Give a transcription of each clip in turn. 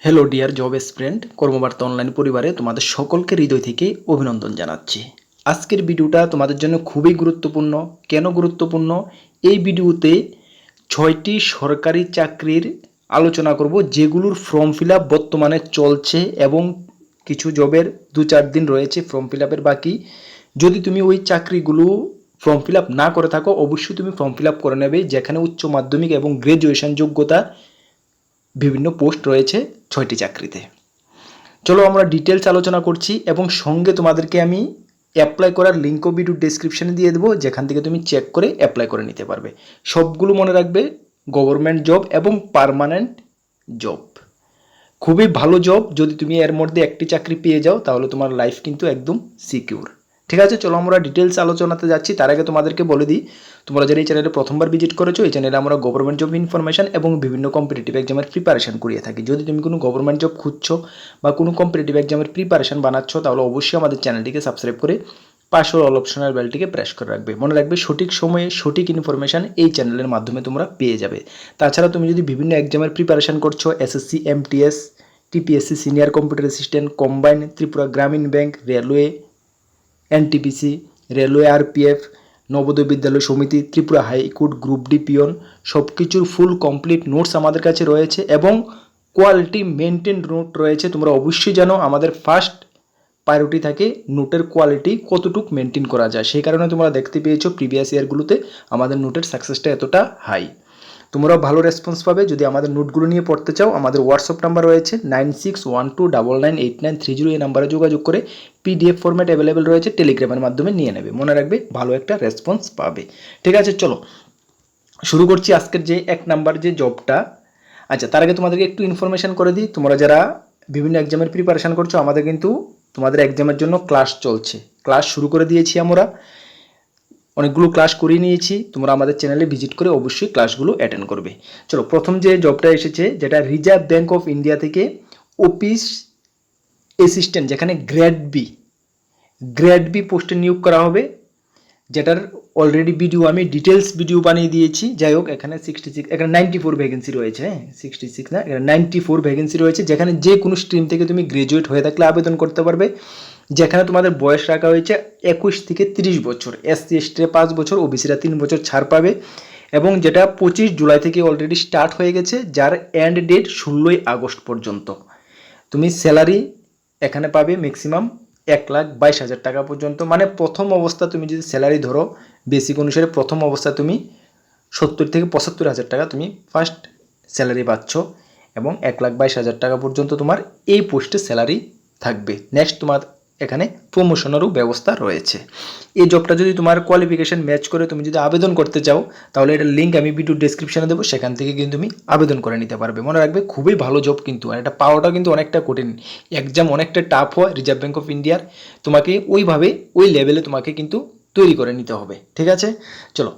Hello dear job এসপিরেন্ট কর্মবার্তা online পরিবারে তোমাদের সকলকে হৃদয় থেকে অভিনন্দন জানাচ্ছি। আজকের ভিডিওটা তোমাদের জন্য খুবই গুরুত্বপূর্ণ। কেন গুরুত্বপূর্ণ? এই ভিডিওতে 6টি সরকারি চাকরির আলোচনা করব, যেগুলোর ফর্ম ফিল আপ বর্তমানে চলছে এবং কিছু জবের 2-4 দিন রয়েছে ফর্ম ফিল আপের বাকি। যদি তুমি ওই চাকরিগুলো ফর্ম ফিল আপ না করে থাকো, অবশ্যই তুমি ফর্ম ফিল আপ করে নেবে, যেখানে উচ্চ মাধ্যমিক এবং গ্র্যাজুয়েশন যোগ্যতা বিভিন্ন পোস্ট রয়েছে 6টি চাকরিতে। চলো আমরা ডিটেলস আলোচনা করছি এবং সঙ্গে তোমাদেরকে আমি অ্যাপ্লাই করার লিঙ্কও ভিডিও ডেসক্রিপশনে দিয়ে দেবো, যেখান থেকে তুমি চেক করে অ্যাপ্লাই করে নিতে পারবে। সবগুলো মনে রাখবে গভর্নমেন্ট জব এবং পার্মানেন্ট জব। খুবই ভালো জব। যদি তুমি এর মধ্যে একটি চাকরি পেয়ে যাও তাহলে তোমার লাইফ কিন্তু একদম সিকিউর। ঠিক আছে, চলো আমরা ডিটেলস আলোচনাতে যাচ্ছি। তার আগে তোমাদেরকে বলে দিই, তোমরা যারা এই চ্যানেলে প্রথমবার ভিজিট করেছো, এই চ্যানেলে আমরা গভর্নমেন্ট জব ইনফরমেশন এবং বিভিন্ন কম্পিটিটিভ এক্সামের প্রিপারেশন করিয়ে থাকি। যদি তুমি কোনো গভর্নমেন্ট জব খুঁজছো বা কোনো কম্পিটিটিভ এক্সামের প্রিপারেশন বানাচ্ছ, তাহলে অবশ্যই আমাদের চ্যানেলটিকে সাবস্ক্রাইব করে পাশের অল অপশনাল বেলটিকে প্রেস করে রাখবে। মনে রাখবে সঠিক সময়ে সঠিক ইনফরমেশান এই চ্যানেলের মাধ্যমে তোমরা পেয়ে যাবে। তাছাড়া তুমি যদি বিভিন্ন এক্সামের প্রিপারেশন করছো, SSC, MTS, TPSC, senior computer assistant, combine, Tripura Gramin bank, railway, NTPC, railway, RPF, Navodaya Vidyalaya Samiti, Tripura high court, group D peon, সব কিছুর ফুল কমপ্লিট নোটস আমাদের কাছে রয়েছে এবং কোয়ালিটি মেনটেন নোট রয়েছে। তোমরা অবশ্যই জানো আমাদের ফার্স্ট প্রায়োরিটি থাকে নোটের কোয়ালিটি কতটুকু মেনটেন করা যায়। সেই কারণে তোমরা দেখতে পেয়েছো প্রিভিয়াস ইয়ারগুলোতে আমাদের নোটের সাকসেসটা এতটা হাই। তোমরাও ভালো রেসপন্স পাবে। যদি আমাদের নোটগুলো নিয়ে পড়তে চাও, আমাদের হোয়াটসঅ্যাপ নাম্বার রয়েছে 9612998930। এই নাম্বারে যোগাযোগ করে পিডিএফ ফরম্যাট অ্যাভেলেবেল রয়েছে, টেলিগ্রামের মাধ্যমে নিয়ে নেবে। মনে রাখবে ভালো একটা রেসপন্স পাবে। ঠিক আছে, চলো শুরু করছি আজকের যে 1 নাম্বার যে জবটা। আচ্ছা, তার আগে তোমাদেরকে একটু ইনফরমেশন করে দিই। তোমরা যারা বিভিন্ন এক্সামের প্রিপারেশান করছো, আমাদের কিন্তু তোমাদের এক্সামের জন্য ক্লাস চলছে। ক্লাস শুরু করে দিয়েছি, আমরা অনেকগুলো ক্লাস করিয়ে নিয়েছি। তোমরা আমাদের চ্যানেলে ভিজিট করে অবশ্যই ক্লাসগুলো অ্যাটেন্ড করবে। চলো, প্রথম যে জবটা এসেছে, যেটা রিজার্ভ ব্যাঙ্ক অফ ইন্ডিয়া থেকে অফিস অ্যাসিস্ট্যান্ট, যেখানে গ্রেড বি পোস্টে নিয়োগ করা হবে, যেটার অলরেডি ভিডিও আমি ডিটেলস ভিডিও বানিয়ে দিয়েছি। যাই হোক, এখানে 66, এখানে 94 ভ্যাকেন্সি রয়েছে। হ্যাঁ, 66 না, এখানে 94 ভ্যাকেন্সি রয়েছে, যেখানে যে কোনো স্ট্রিম থেকে তুমি গ্রাজুয়েট হয়ে থাকলে আবেদন করতে পারবে। যেখানে তোমাদের বয়স রাখা হয়েছে 21 থেকে 30 বছর। এসসি এসটিরা 5 বছর, ওবিসিরা 3 বছর ছাড় পাবে। এবং যেটা 25 জুলাই থেকে অলরেডি স্টার্ট হয়ে গেছে, যার এন্ড ডেট 16ই আগস্ট পর্যন্ত। তুমি স্যালারি এখানে পাবে ম্যাক্সিমাম 1,22,000 টাকা পর্যন্ত। মানে প্রথম অবস্থা তুমি যদি স্যালারি ধরো বেসিক অনুসারে, প্রথম অবস্থা তুমি 70 থেকে 75,000 টাকা তুমি ফার্স্ট স্যালারি পাচ্ছ এবং 1,22,000 টাকা পর্যন্ত তোমার এই পোস্টে স্যালারি থাকবে। নেক্সট তোমার এখানে প্রমোশনেরও ব্যবস্থা রয়েছে। এই জবটা যদি তোমার কোয়ালিফিকেশন ম্যাচ করে তুমি যদি আবেদন করতে চাও, তাহলে এটার লিঙ্ক আমি ভিডিও ডেসক্রিপশনে দেবো, সেখান থেকে কিন্তু তুমি আবেদন করে নিতে পারবে। মনে রাখবে খুবই ভালো জব কিন্তু, আর এটা পাওয়াটা কিন্তু অনেকটা কঠিন। এক্সাম অনেকটা টাফ হয় রিজার্ভ ব্যাঙ্ক অফ ইন্ডিয়ার। তোমাকে ওইভাবে ওই লেভেলে তোমাকে কিন্তু তৈরি করে নিতে হবে। ঠিক আছে, চলো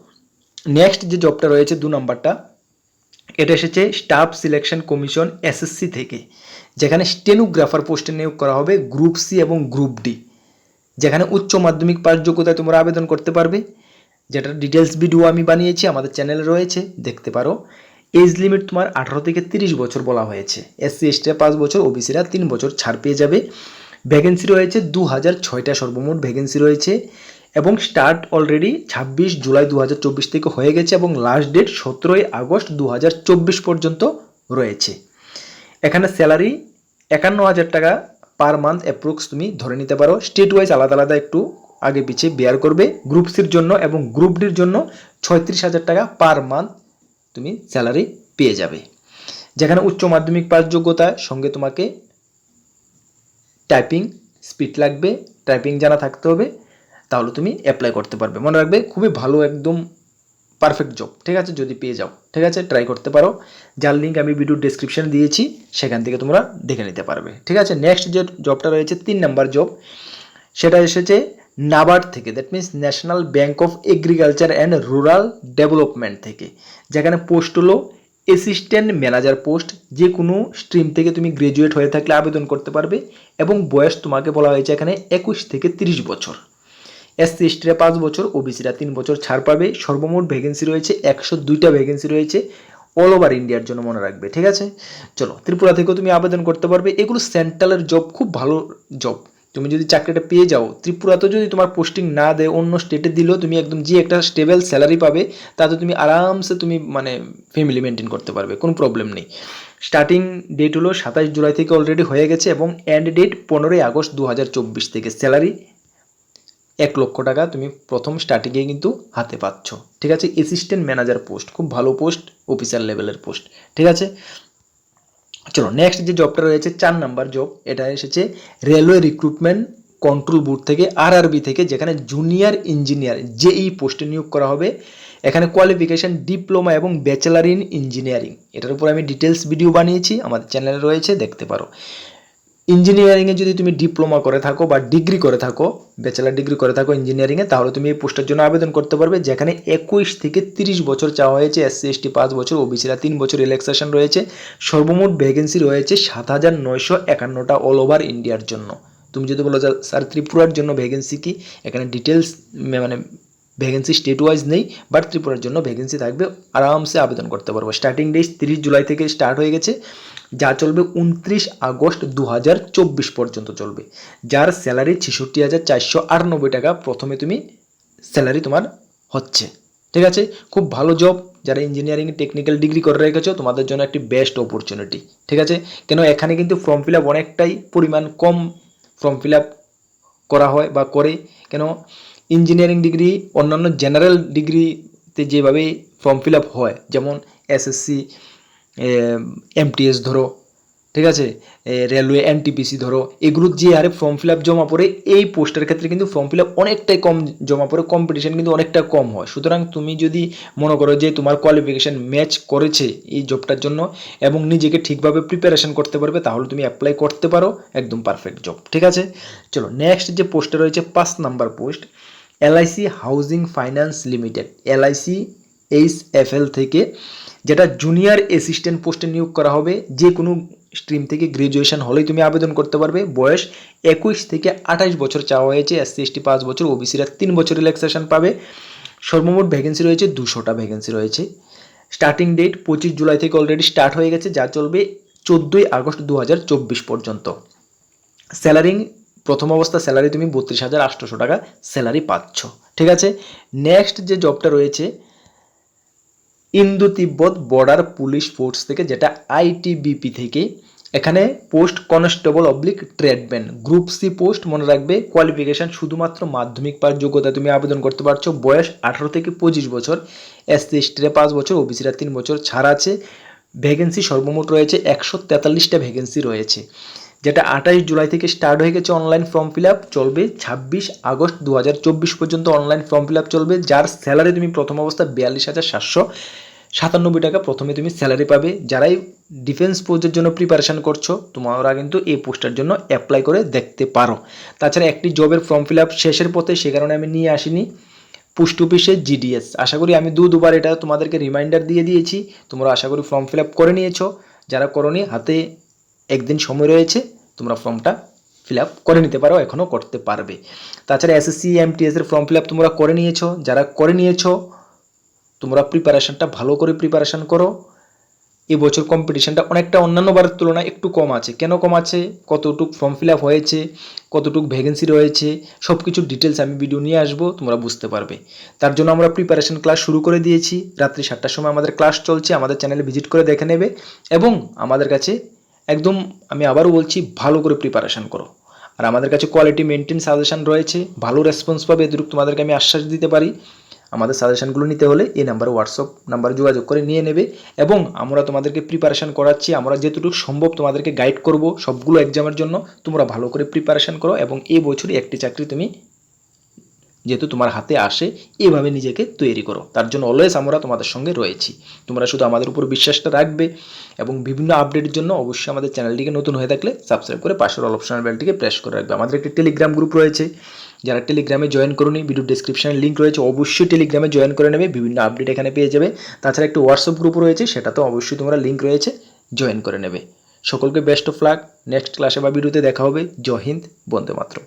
নেক্সট যে জবটা রয়েছে 2 নম্বরটা, এটা এসেছে স্টাফ সিলেকশন কমিশন এসএসসি থেকে, যেখানে স্টেনোগ্রাফার পোস্টে নিয়োগ করা হবে গ্রুপ সি এবং গ্রুপ ডি, যেখানে উচ্চ মাধ্যমিক পাস যোগ্যতায় তোমরা আবেদন করতে পারবে। যেটার ডিটেলস ভিডিও আমি বানিয়েছি, আমাদের চ্যানেলে রয়েছে, দেখতে পারো। এজ লিমিট তোমার 18 থেকে 30 বছর বলা হয়েছে। এসসি এসটিরা 5 বছর, ওবিসিরা 3 বছর ছাড় পেয়ে যাবে। ভ্যাকেন্সি রয়েছে 2006টা সর্বমোট ভ্যাকেন্সি রয়েছে এবং স্টার্ট অলরেডি 26 জুলাই 2024 থেকে হয়ে গেছে এবং লাস্ট ডেট 17ই আগস্ট 2024 পর্যন্ত রয়েছে। এখানে স্যালারি 51,000 টাকা পার মান্থ অ্যাপ্রক্স তুমি ধরে নিতে পারো। স্টেট ওয়াইজ আলাদা আলাদা একটু আগে পিছিয়ে বেয়ার করবে। গ্রুপ সির জন্য এবং গ্রুপ ডির জন্য 36,000 টাকা পার মান্থ তুমি স্যালারি পেয়ে যাবে। যেখানে উচ্চ মাধ্যমিক পাস যোগ্যতার সঙ্গে তোমাকে টাইপিং স্পিড লাগবে, টাইপিং জানা থাকতে হবে, তাহলে তুমি অ্যাপ্লাই করতে পারবে। মনে রাখবে খুবই ভালো, একদম পারফেক্ট জব। ঠিক আছে, যদি পেয়ে যাও, ঠিক আছে, ট্রাই করতে পারো। যার লিঙ্ক আমি ভিডিও ডেসক্রিপশনে দিয়েছি, সেখান থেকে তোমরা দেখে নিতে পারবে। ঠিক আছে, নেক্সট যে জবটা রয়েছে 3 নাম্বার জব, সেটা এসেছে নাবার্ড থেকে, that means national bank of agriculture and rural development থেকে, যেখানে পোস্ট হলো অ্যাসিস্ট্যান্ট ম্যানেজার পোস্ট। যে কোনো স্ট্রিম থেকে তুমি গ্রাজুয়েট হয়ে থাকলে আবেদন করতে পারবে এবং বয়স তোমাকে বলা হয়েছে এখানে 21 থেকে 30 বছর। এসসি এসটিরা 5 বছর, ওবিসিরা 3 বছর ছাড় পাবে। সর্বমোট ভ্যাকেন্সি রয়েছে 102টা ভ্যাকেন্সি রয়েছে। অল ওভার ইন্ডিয়ার জন্য মনে রাখবে, ঠিক আছে। চলো, ত্রিপুরা থেকেও তুমি আবেদন করতে পারবে। এগুলো সেন্ট্রালের জব, খুব ভালো জব। তুমি যদি চাকরিটা পেয়ে যাও, ত্রিপুরাতে যদি তোমার পোস্টিং না দেয়, অন্য স্টেটে দিলেও তুমি একদম যে একটা স্টেবল স্যালারি পাবে, তাতে তুমি আরামসে তুমি মানে ফ্যামিলি মেনটেন করতে পারবে, কোনো প্রবলেম নেই। স্টার্টিং ডেট হলো 27 জুলাই থেকে অলরেডি হয়ে গেছে এবং এন্ড ডেট 15 আগস্ট 2024 থেকে। স্যালারি 1 লক্ষ টাকা তুমি প্রথম স্টার্টিংয়ে কিন্তু হাতে পাচ্ছ, ঠিক আছে। অ্যাসিস্ট্যান্ট ম্যানেজার পোস্ট, খুব ভালো পোস্ট, অফিসার লেভেলের পোস্ট, ঠিক আছে। চলো, নেক্সট যে জবটা রয়েছে 4 নাম্বার জব, এটা এসেছে রেলওয়ে রিক্রুটমেন্ট কন্ট্রোল বোর্ড থেকে, আরআরবি থেকে, যেখানে জুনিয়র ইঞ্জিনিয়ার জেই পোস্টে নিয়োগ করা হবে। এখানে কোয়ালিফিকেশন ডিপ্লোমা এবং ব্যাচেলার ইন ইঞ্জিনিয়ারিং। এটার উপর আমি ডিটেলস ভিডিও বানিয়েছি, আমাদের চ্যানেলে রয়েছে, দেখতে পারো। ইঞ্জিনিয়ারিংয়ে যদি তুমি ডিপ্লোমা করে থাকো বা ডিগ্রি করে থাকো, ব্যাচেলার ডিগ্রি করে থাকো ইঞ্জিনিয়ারিংয়ে, তাহলে তুমি এই পোস্টের জন্য আবেদন করতে পারবে। যেখানে 21 থেকে 30 বছর চাওয়া হয়েছে, SC ST 5 বছর, ওবিসিরা 3 বছর রিল্যাক্সেশন রয়েছে। সর্বমোট ভ্যাকেন্সি রয়েছে 7951টা অল ওভার ইন্ডিয়ার জন্য। তুমি যদি বলো যে স্যার ত্রিপুরার জন্য ভ্যাকেন্সি কি, এখানে ডিটেলস মানে ভ্যাকেন্সি স্টেট ওয়াইজ নেই, বাট ত্রিপুরার জন্য ভ্যাকেন্সি থাকবে, আরামসে আবেদন করতে পারবো। স্টার্টিং ডেট 30 জুলাই থেকে স্টার্ট হয়ে গেছে, যা চলবে 29 আগস্ট 2024 পর্যন্ত চলবে। যার স্যালারি 66,498 টাকা প্রথমে তুমি স্যালারি তোমার হচ্ছে, ঠিক আছে। খুব ভালো জব। যারা ইঞ্জিনিয়ারিং টেকনিক্যাল ডিগ্রি করে রেখেছো, তোমাদের জন্য একটি বেস্ট অপরচুনিটি, ঠিক আছে। কেন এখানে কিন্তু ফর্ম ফিল আপ অনেকটাই পরিমাণ কম ফর্ম ফিল আপ করা হয় বা করে। কেন ইঞ্জিনিয়ারিং ডিগ্রি অন্যান্য জেনারেল ডিগ্রিতে যেভাবে ফর্ম ফিল আপ হয়, যেমন SSC MTS ধরো, ঠিক আছে, রেলওয়ে NTPC ধরো, এগুলোর যে হারে ফর্ম ফিল আপ জমা পড়ে, এই পোস্টের ক্ষেত্রে কিন্তু ফর্ম ফিল আপ অনেকটাই কম জমা পড়ে, কম্পিটিশন কিন্তু অনেকটা কম হয়। সুতরাং তুমি যদি মনে করো যে তোমার কোয়ালিফিকেশান ম্যাচ করেছে এই জবটার জন্য এবং নিজেকে ঠিকভাবে প্রিপারেশন করতে পারবে, তাহলে তুমি অ্যাপ্লাই করতে পারো, একদম পারফেক্ট জব, ঠিক আছে। চলো, নেক্সট যে পোস্টে রয়েছে 5 number post, LIC housing finance limited, LIC HFL থেকে, যেটা জুনিয়র অ্যাসিস্ট্যান্ট পোস্টে নিয়োগ করা হবে। যে কোনো স্ট্রিম থেকে গ্রাজুয়েশন হলেই তুমি আবেদন করতে পারবে। বয়স 21 থেকে 28 বছর চাওয়া হয়েছে। SC ST 5 বছর, ওবিসিরা 3 বছর রিল্যাক্সেশন পাবে। সর্বমোট ভ্যাকেন্সি রয়েছে 200টা ভ্যাকেন্সি রয়েছে। স্টার্টিং ডেট 25 জুলাই থেকে অলরেডি স্টার্ট হয়ে গেছে, যা চলবে 14 আগস্ট 2024 পর্যন্ত। স্যালারি প্রথম অবস্থা স্যালারি তুমি 32,800 টাকা স্যালারি পাচ্ছ, ঠিক আছে। নেক্সট যে জবটা রয়েছে Indo Tibet border police force থেকে, যেটা ITBP থেকে। এখানে post constable oblique tradesman, group C post, মনে রাখবে। কোয়ালিফিকেশান শুধুমাত্র মাধ্যমিক পাস যোগ্যতা তুমি আবেদন করতে পারছো। বয়স 18 থেকে 25 বছর। SC ST 5 বছর, ওবিসিরা 3 বছর ছাড় আছে। ভ্যাকেন্সি সর্বমোট রয়েছে 143টা ভ্যাকেন্সি রয়েছে, যেটা 28 জুলাই থেকে স্টার্ট হয়ে গেছে। অনলাইন ফর্ম ফিল আপ চলবে 26 আগস্ট 2024 পর্যন্ত অনলাইন ফর্ম ফিল আপ চলবে। যার স্যালারি তুমি প্রথম অবস্থা 42,797 টাকা প্রথমে তুমি স্যালারি পাবে। যারাই ডিফেন্স পোস্টের জন্য প্রিপারেশন করছো, তোমরা কিন্তু এই পোস্টের জন্য অ্যাপ্লাই করে দেখতে পারো। তাছাড়া একটি জবের ফর্ম ফিল আপ শেষের পথে, সে কারণে আমি নিয়ে আসিনি। পোস্ট অফিসে GDS, আশা করি আমি দুবার এটা তোমাদেরকে রিমাইন্ডার দিয়ে দিয়েছি। তোমরা আশা করি ফর্ম ফিল আপ করে নিয়েছো। যারা করোনি, হাতে একদিন সময় রয়েছে, তোমরা ফর্মটা ফিল আপ করে নিতে পারো, এখনও করতে পারবে। তাছাড়া SSC MTS এর ফর্ম ফিল আপ তোমরা করে নিয়েছো। যারা করে নিয়েছো, তোমরা প্রিপারেশনটা ভালো করে প্রিপারেশন করো। এবছর কম্পিটিশনটা অনেকটা অন্যান্য বারের তুলনায় একটু কম আছে। কেন কম আছে, কতটুক ফর্ম ফিল আপ হয়েছে, কতটুক ভ্যাকেন্সি রয়েছে, সব কিছুর ডিটেলস আমি ভিডিও নিয়ে আসবো, তোমরা বুঝতে পারবে। তার জন্য আমরা প্রিপারেশন ক্লাস শুরু করে দিয়েছি। রাত্রি 7টার সময় আমাদের ক্লাস চলছে, আমাদের চ্যানেলে ভিজিট করে দেখে নেবে এবং আমাদের কাছে একদম, আমি আবারও বলছি, ভালো করে প্রিপারেশন করো। আর আমাদের কাছে কোয়ালিটি মেনটেন সাজেশন রয়েছে, ভালো রেসপন্স পাবে, এটুকু তোমাদেরকে আমি আশ্বাস দিতে পারি। আমাদের সাজেশনগুলো নিতে হলে এই নাম্বারে হোয়াটসঅ্যাপ নাম্বারে যোগাযোগ করে নিয়ে নেবে এবং আমরা তোমাদেরকে প্রিপারেশন করাচ্ছি। আমরা যেটুকু সম্ভব তোমাদেরকে গাইড করব সবগুলো এক্সামের জন্য। তোমরা ভালো করে প্রিপারেশন করো এবং এই বছরই একটি চাকরি তুমি যেহেতু তোমার হাতে আসে, এভাবে নিজেকে তৈরি করো। তার জন্য অলওয়েজ আমরা তোমাদের সঙ্গে রয়েছি। তোমরা শুধু আমাদের উপর বিশ্বাসটা রাখবে এবং বিভিন্ন আপডেটের জন্য অবশ্যই আমাদের চ্যানেলটিকে নতুন হয়ে থাকলে সাবস্ক্রাইব করে পাশের অল অপশনাল বেলটিকে প্রেস করে রাখবে। আমাদের একটি টেলিগ্রাম গ্রুপ রয়েছে, যারা টেলিগ্রামে জয়েন করোনি, ভিডিও ডেসক্রিপশনে লিঙ্ক রয়েছে, অবশ্যই টেলিগ্রামে জয়েন করে নেবে, বিভিন্ন আপডেট এখানে পেয়ে যাবে। তাছাড়া একটি হোয়াটসঅ্যাপ গ্রুপ রয়েছে, সেটাতেও অবশ্যই তোমরা লিঙ্ক রয়েছে, জয়েন করে নেবে। সকলকে বেস্ট অফ লাক। নেক্সট ক্লাসে বা ভিডিওতে দেখা হবে। জয় হিন্দ, বন্দে মাতরম।